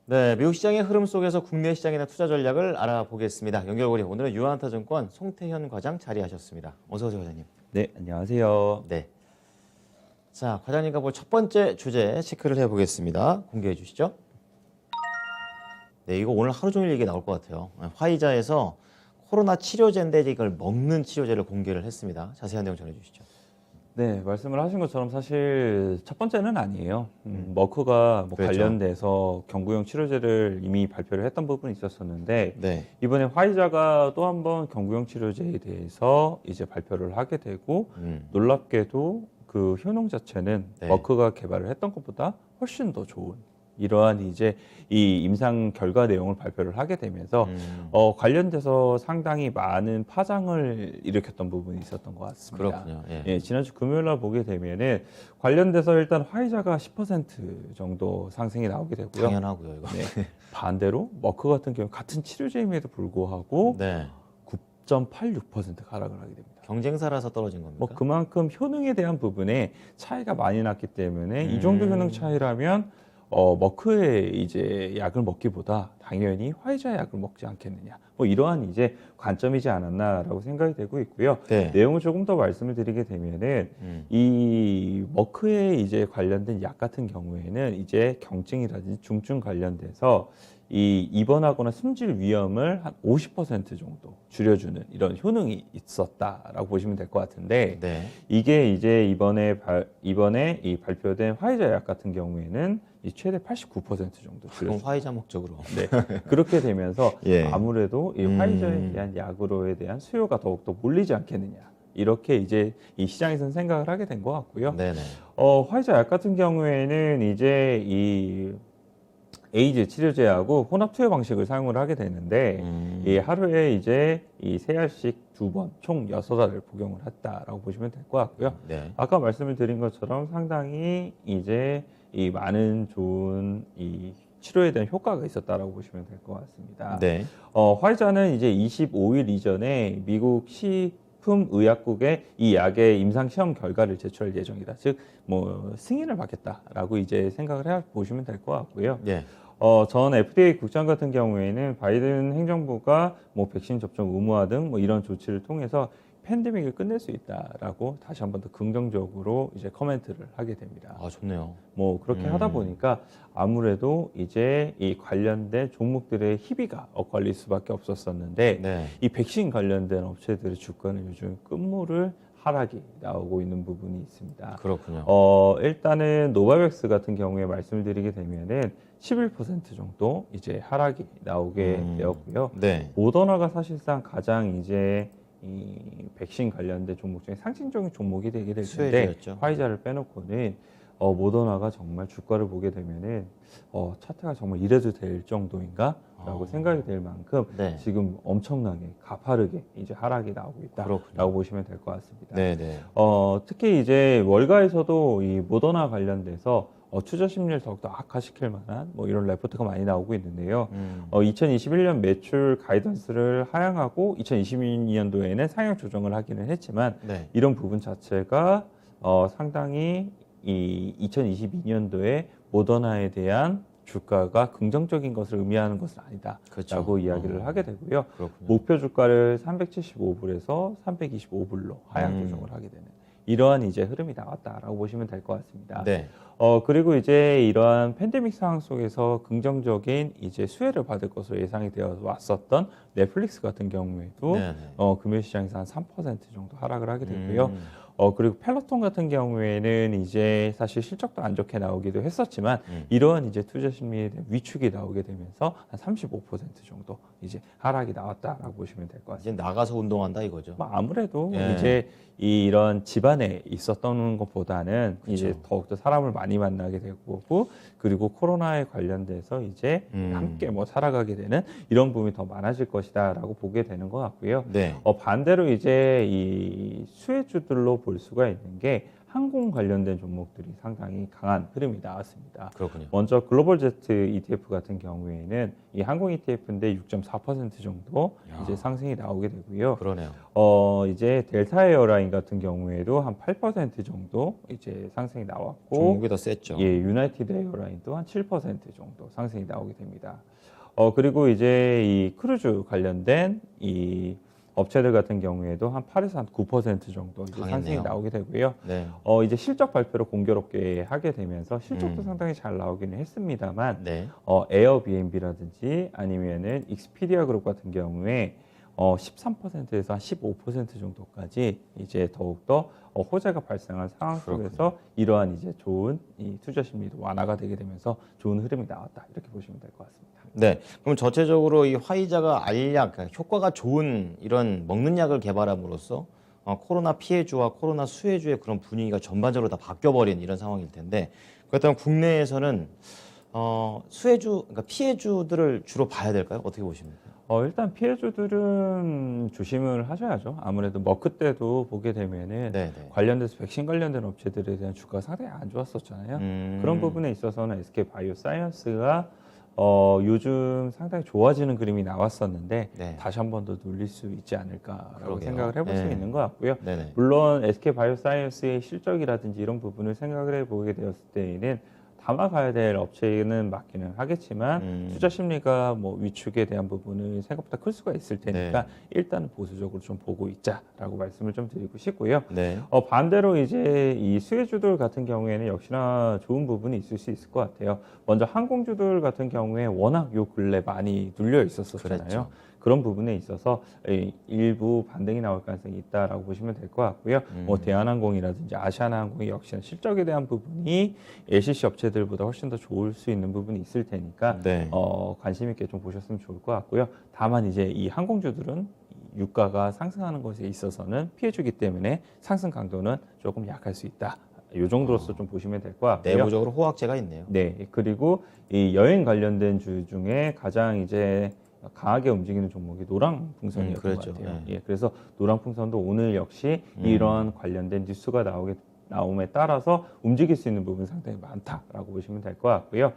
네, 미국 시장의 흐름 속에서 국내 시장이나 투자 전략을 알아보겠습니다. 연결고리 오늘은 유한타증권 송태현 과장 자리하셨습니다. 어서 오세요, 과장님. 네, 안녕하세요. 네. 자, 과장님과 볼 첫 번째 주제 체크를 해보겠습니다. 공개해 주시죠. 네, 이거 오늘 하루 종일 얘기 나올 것 같아요. 화이자에서 코로나 치료제인데 이걸 먹는 치료제를 공개를 했습니다. 자세한 내용 전해주시죠. 네, 말씀을 하신 것처럼 사실 첫 번째는 아니에요. 머크가 뭐 그렇죠. 관련돼서 경구용 치료제를 이미 발표를 했던 부분이 있었었는데 네. 이번에 화이자가 또 한 번 경구용 치료제에 대해서 이제 발표를 하게 되고 놀랍게도 그 효능 자체는 네. 머크가 개발을 했던 것보다 훨씬 더 좋은 이러한 이제 이 임상 결과 내용을 발표를 하게 되면서 관련돼서 상당히 많은 파장을 일으켰던 부분이 있었던 것 같습니다. 그렇군요. 예. 예, 지난주 금요일 날 보게 되면은 관련돼서 일단 화이자가 10% 정도 상승이 나오게 되고요. 당연하고요, 이거. 네. 반대로 머크 같은 경우 같은 치료제임에도 불구하고 네. 9.86% 하락을 하게 됩니다. 경쟁사라서 떨어진 겁니까? 뭐 그만큼 효능에 대한 부분에 차이가 많이 났기 때문에 이 정도 효능 차이라면 머크의 이제 약을 먹기보다 당연히 화이자 약을 먹지 않겠느냐. 뭐 이러한 이제 관점이지 않았나라고 생각이 되고 있고요. 네. 내용을 조금 더 말씀을 드리게 되면은 이 머크에 이제 관련된 약 같은 경우에는 이제 경증이라든지 중증 관련돼서 이 입원하거나 숨질 위험을 한 50% 정도 줄여주는 이런 효능이 있었다라고 보시면 될 것 같은데 네. 이게 이제 이번에 이 발표된 화이자 약 같은 경우에는 이 최대 89% 정도 그럼 줄여줍니다. 화이자 목적으로. 네. 그렇게 되면서 예. 아무래도 이 화이자에 대한 약으로에 대한 수요가 더욱더 몰리지 않겠느냐. 이렇게 이제 이 시장에서는 생각을 하게 된 것 같고요. 네네. 화이자 약 같은 경우에는 이제 이 에이즈 치료제하고 혼합 투여 방식을 사용을 하게 되는데 이 하루에 이제 이 3알씩 2번 총 6알을 복용을 했다라고 보시면 될 것 같고요. 네. 아까 말씀을 드린 것처럼 상당히 이제 이 많은 좋은 이 치료에 대한 효과가 있었다라고 보시면 될 것 같습니다. 네. 화이자는 이제 25일 이전에 미국 식품의약국에 이 약의 임상 시험 결과를 제출할 예정이다. 즉, 뭐 승인을 받겠다라고 이제 생각을 해 보시면 될 것 같고요. 예. 전 FDA 국장 같은 경우에는 바이든 행정부가 뭐 백신 접종 의무화 등 뭐 이런 조치를 통해서 팬데믹을 끝낼 수 있다라고 다시 한 번 더 긍정적으로 이제 코멘트를 하게 됩니다. 아, 좋네요. 뭐 그렇게 하다 보니까 아무래도 이제 이 관련된 종목들의 희비가 엇갈릴 수밖에 없었었는데 네. 이 백신 관련된 업체들의 주가는 요즘 끝물을 하락이 나오고 있는 부분이 있습니다. 그렇군요. 일단은 노바백스 같은 경우에 말씀을 드리게 되면은 11% 정도 이제 하락이 나오게 되었고요. 네. 모더나가 사실상 가장 이제 이 백신 관련된 종목 중에 상징적인 종목이 되게 될 텐데 수혜주였죠. 화이자를 빼놓고는 모더나가 정말 주가를 보게 되면은 차트가 정말 이래도 될 정도인가라고 생각이 될 만큼 네. 지금 엄청나게 가파르게 이제 하락이 나오고 있다라고 그렇군요. 보시면 될 것 같습니다. 네네. 특히 이제 월가에서도 이 모더나 관련돼서 투자 심리를 더욱더 악화시킬 만한 뭐 이런 레포트가 많이 나오고 있는데요. 2021년 매출 가이던스를 하향하고 2022년도에는 상향 조정을 하기는 했지만 네. 이런 부분 자체가 상당히 이 2022년도에 모더나에 대한 주가가 긍정적인 것을 의미하는 것은 아니다라고 그렇죠. 이야기를 하게 되고요. 그렇군요. 목표 주가를 375불에서 325불로 하향 조정을 하게 되는 이러한 이제 흐름이 나왔다라고 보시면 될 것 같습니다. 네. 그리고 이제 이러한 팬데믹 상황 속에서 긍정적인 이제 수혜를 받을 것으로 예상이 되어 왔었던 넷플릭스 같은 경우에도 네네. 금요 시장에서 한 3% 정도 하락을 하게 되고요. 그리고 펠로톤 같은 경우에는 이제 사실 실적도 안 좋게 나오기도 했었지만 이러한 이제 투자 심리에 대한 위축이 나오게 되면서 한 35% 정도 이제 하락이 나왔다라고 보시면 될 것 같습니다. 이제 나가서 운동한다 이거죠. 뭐 아무래도 예. 이제 이런 집안에 있었던 것보다는 그쵸. 이제 더욱더 사람을 많이 만나게 될 거고 그리고 코로나에 관련돼서 이제 함께 뭐 살아가게 되는 이런 부분이 더 많아질 것이다라고 보게 되는 것 같고요. 네. 반대로 이제 이 수혜주들로 볼 수가 있는 게 항공 관련된 종목들이 상당히 강한 흐름이 나왔습니다. 그렇군요. 먼저 글로벌 제트 ETF 같은 경우에는 이 항공 ETF인데 6.4% 정도 야. 이제 상승이 나오게 되고요. 그러네요. 이제 델타 에어라인 같은 경우에도 한 8% 정도 이제 상승이 나왔고, 종목이 더 셌죠. 예, 유나이티드 에어라인도 한 7% 정도 상승이 나오게 됩니다. 그리고 이제 이 크루즈 관련된 이 업체들 같은 경우에도 한 8에서 한 9% 정도 이제 강했네요. 상승이 나오게 되고요. 네. 이제 실적 발표를 공교롭게 하게 되면서 실적도 음. 상당히 잘 나오기는 했습니다만, 네. 에어비앤비라든지 아니면은 익스피디아 그룹 같은 경우에 13%에서 한 15% 정도까지 이제 더욱더 호재가 발생한 상황 속에서 이러한 이제 좋은 이 투자 심리도 완화가 되게 되면서 좋은 흐름이 나왔다, 이렇게 보시면 될 것 같습니다. 네. 그럼 전체적으로 이 화이자가 알약, 그러니까 효과가 좋은 이런 먹는 약을 개발함으로써 코로나 피해주와 코로나 수혜주의 그런 분위기가 전반적으로 다 바뀌어버린 이런 상황일 텐데, 그렇다면 국내에서는 수혜주, 그러니까 피해주들을 주로 봐야 될까요? 어떻게 보십니까? 일단 피해주들은 조심을 하셔야죠. 아무래도 머크 때도 보게 되면은 네, 네. 관련돼서 백신 관련된 업체들에 대한 주가가 상당히 안 좋았었잖아요. 그런 부분에 있어서는 SK 바이오사이언스가 요즘 상당히 좋아지는 그림이 나왔었는데 네. 다시 한 번 더 눌릴 수 있지 않을까라고 그러게요. 생각을 해볼 수 네. 있는 것 같고요. 네네. 물론 SK 바이오사이언스의 실적이라든지 이런 부분을 생각을 해보게 되었을 때에는 담아가야 될 업체는 맞기는 하겠지만 투자 심리가 뭐 위축에 대한 부분은 생각보다 클 수가 있을 테니까 일단은 보수적으로 좀 보고 있자라고 말씀을 좀 드리고 싶고요. 네. 반대로 이제 이 수혜주들 같은 경우에는 역시나 좋은 부분이 있을 수 있을 것 같아요. 먼저 항공주들 같은 경우에 워낙 요 근래 많이 눌려 있었잖아요. 그랬죠. 그런 부분에 있어서 일부 반등이 나올 가능성이 있다라고 보시면 될 것 같고요. 뭐 대한항공이라든지 아시아나항공이 역시나 실적에 대한 부분이 LCC 업체들보다 훨씬 더 좋을 수 있는 부분이 있을 테니까 네. 관심 있게 좀 보셨으면 좋을 것 같고요. 다만 이제 이 항공주들은 유가가 상승하는 것에 있어서는 피해주기 때문에 상승 강도는 조금 약할 수 있다. 이 정도로서 좀 보시면 될 것 같고요. 내부적으로 호황제가 있네요. 네, 그리고 이 여행 관련된 주 중에 가장 이제 강하게 움직이는 종목이 노랑풍선이었던 그랬죠. 것 같아요. 네. 예, 그래서 노랑풍선도 오늘 역시 이런 관련된 뉴스가 나옴에 따라서 움직일 수 있는 부분이 상당히 많다라고 보시면 될 것 같고요.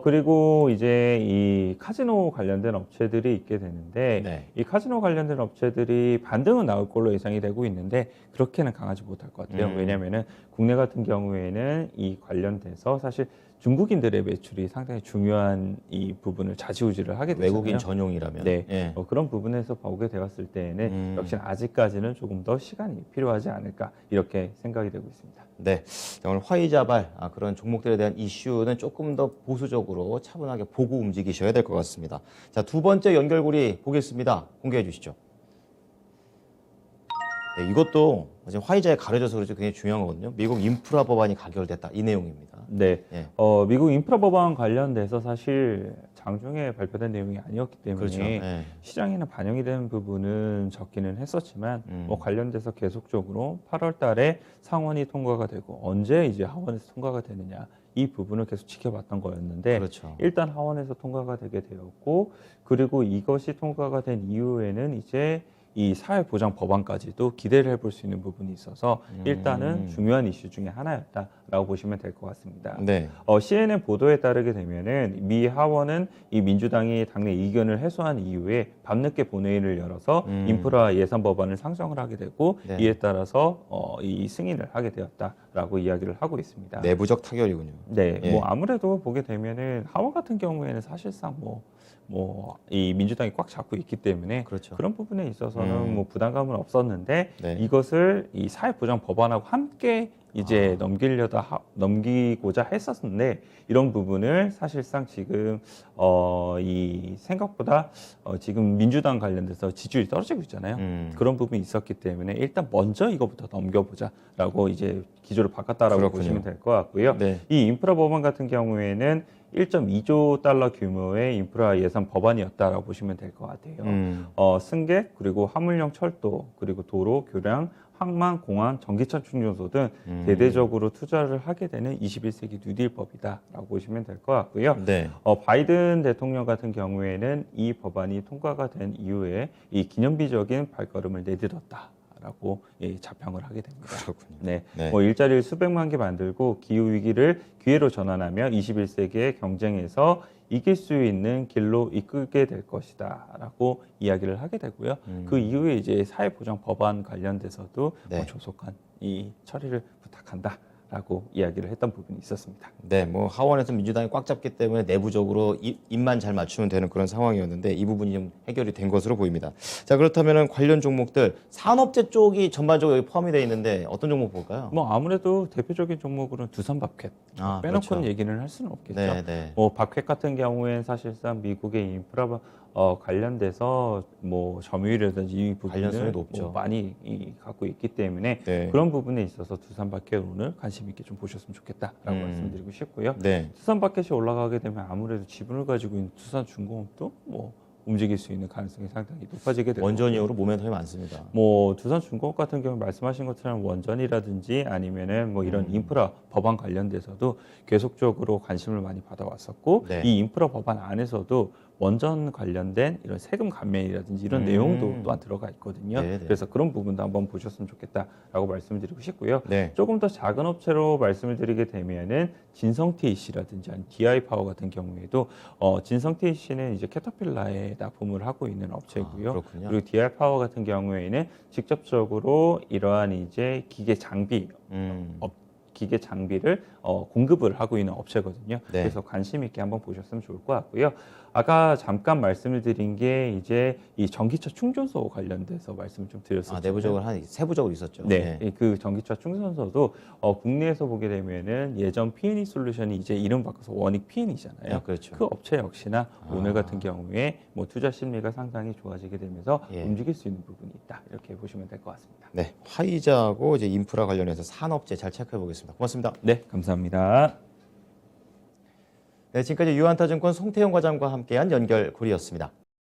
그리고 이제 이 카지노 관련된 업체들이 있게 되는데 네. 이 카지노 관련된 업체들이 반등은 나올 걸로 예상이 되고 있는데 그렇게는 강하지 못할 것 같아요. 왜냐하면은 국내 같은 경우에는 이 관련돼서 사실 중국인들의 매출이 상당히 중요한 이 부분을 좌지우지를 하게 되잖아요. 외국인 전용이라면. 네, 예. 그런 부분에서 보게 되었을 때에는 역시 아직까지는 조금 더 시간이 필요하지 않을까 이렇게 생각이 되고 있습니다. 네. 자, 오늘 화이자발 그런 종목들에 대한 이슈는 조금 더 보수적으로 차분하게 보고 움직이셔야 될 것 같습니다. 자, 두 번째 연결고리 보겠습니다. 공개해 주시죠. 네, 이것도 지금 화이자에 가려져서 그렇지 굉장히 중요한 거거든요. 미국 인프라 법안이 가결됐다. 이 내용입니다. 네, 예. 미국 인프라 법안 관련돼서 사실 장중에 발표된 내용이 아니었기 때문에 그렇죠. 예. 시장에는 반영이 되는 부분은 적기는 했었지만 뭐 관련돼서 계속적으로 8월 달에 상원이 통과가 되고 언제 이제 하원에서 통과가 되느냐 이 부분을 계속 지켜봤던 거였는데 그렇죠. 일단 하원에서 통과가 되게 되었고 그리고 이것이 통과가 된 이후에는 이제 이 사회보장 법안까지도 기대를 해볼 수 있는 부분이 있어서 일단은 중요한 이슈 중에 하나였다라고 보시면 될 것 같습니다. 네. CNN 보도에 따르게 되면은 미 하원은 이 민주당이 당내 이견을 해소한 이후에 밤늦게 본회의를 열어서 인프라 예산 법안을 상정을 하게 되고 네. 이에 따라서 이 승인을 하게 되었다라고 이야기를 하고 있습니다. 내부적 타결이군요. 네, 예. 뭐 아무래도 보게 되면은 하원 같은 경우에는 사실상 이 민주당이 꽉 잡고 있기 때문에 그렇죠. 그런 부분에 있어서는 뭐 부담감은 없었는데 네. 이것을 이 사회보장 법안하고 함께 이제 넘기고자 했었는데 이런 부분을 사실상 지금 이 생각보다 지금 민주당 관련돼서 지지율이 떨어지고 있잖아요. 그런 부분이 있었기 때문에 일단 먼저 이거부터 넘겨보자라고 이제 기조를 바꿨다라고 그렇군요. 보시면 될 것 같고요. 네. 이 인프라 법안 같은 경우에는 1.2조 달러 규모의 인프라 예산 법안이었다라고 보시면 될 것 같아요. 승객 그리고 화물용 철도 그리고 도로, 교량, 항만, 공항, 전기차 충전소 등 대대적으로 투자를 하게 되는 21세기 뉴딜법이다라고 보시면 될 것 같고요. 네. 바이든 대통령 같은 경우에는 이 법안이 통과가 된 이후에 이 기념비적인 발걸음을 내딛었다라고 있다라고 자평을 하게 됩니다. 그렇군요. 네, 네. 뭐 일자리를 수백만 개 만들고 기후 위기를 기회로 전환하며 21세기의 경쟁에서 이길 수 있는 길로 이끌게 될 것이다라고 이야기를 하게 되고요. 그 이후에 이제 사회보장 법안 관련돼서도 네. 뭐 조속한 이 처리를 부탁한다라고 이야기를 했던 부분이 있었습니다. 네, 뭐 하원에서 민주당이 꽉 잡기 때문에 내부적으로 입만 잘 맞추면 되는 그런 상황이었는데 이 부분이 좀 해결이 된 것으로 보입니다. 자, 그렇다면 관련 종목들 산업재 쪽이 전반적으로 여기 포함이 되어 있는데 어떤 종목 볼까요? 뭐 아무래도 대표적인 종목으로는 두산밥켓 빼놓고는 그렇죠. 얘기는 할 수는 없겠죠. 네, 네. 뭐 밥켓 같은 경우에는 사실상 미국의 인프라 관련돼서 뭐 점유율이라든지 이 관련성이 부분을 높죠. 뭐 많이 갖고 있기 때문에 네. 그런 부분에 있어서 두산밥켓 오늘 관심 있게 좀 보셨으면 좋겠다라고 말씀드리고 싶고요. 네. 두산밥켓이 올라가게 되면 아무래도 지분을 가지고 있는 두산중공업도 뭐 움직일 수 있는 가능성이 상당히 높아지게 될 원전 거고요. 이후로 모멘텀이 많습니다. 뭐 두산중공업 같은 경우 말씀하신 것처럼 원전이라든지 아니면은 뭐 이런 인프라 법안 관련돼서도 계속적으로 관심을 많이 받아왔었고 네. 이 인프라 법안 안에서도 원전 관련된 이런 세금 감면이라든지 이런 내용도 또한 들어가 있거든요. 네네. 그래서 그런 부분도 한번 보셨으면 좋겠다라고 말씀드리고 싶고요. 네. 조금 더 작은 업체로 말씀을 드리게 되면은 진성TEC라든지 아니면 DI파워 같은 경우에도 진성TEC는 이제 캐터필라에 납품을 하고 있는 업체고요. 그렇군요. 그리고 DI파워 같은 경우에는 직접적으로 이러한 이제 기계 장비 기계 장비를 공급을 하고 있는 업체거든요. 네. 그래서 관심 있게 한번 보셨으면 좋을 것 같고요. 아까 잠깐 말씀을 드린 게 이제 이 전기차 충전소 관련돼서 말씀을 좀 드렸었죠. 내부적으로 세부적으로 있었죠. 네, 그 전기차 충전소도 국내에서 보게 되면은 예전 P&E 솔루션이 이제 이름 바꿔서 원익 P&E잖아요. 네, 그렇죠. 그 업체 역시나 오늘 같은 경우에 뭐 투자 심리가 상당히 좋아지게 되면서 예. 움직일 수 있는 부분이 있다. 이렇게 보시면 될 것 같습니다. 네, 화이자하고 이제 인프라 관련해서 산업재 잘 체크해 보겠습니다. 고맙습니다. 네, 감사합니다. 네, 지금까지 유한타증권 송태용 과장과 함께한 연결고리였습니다.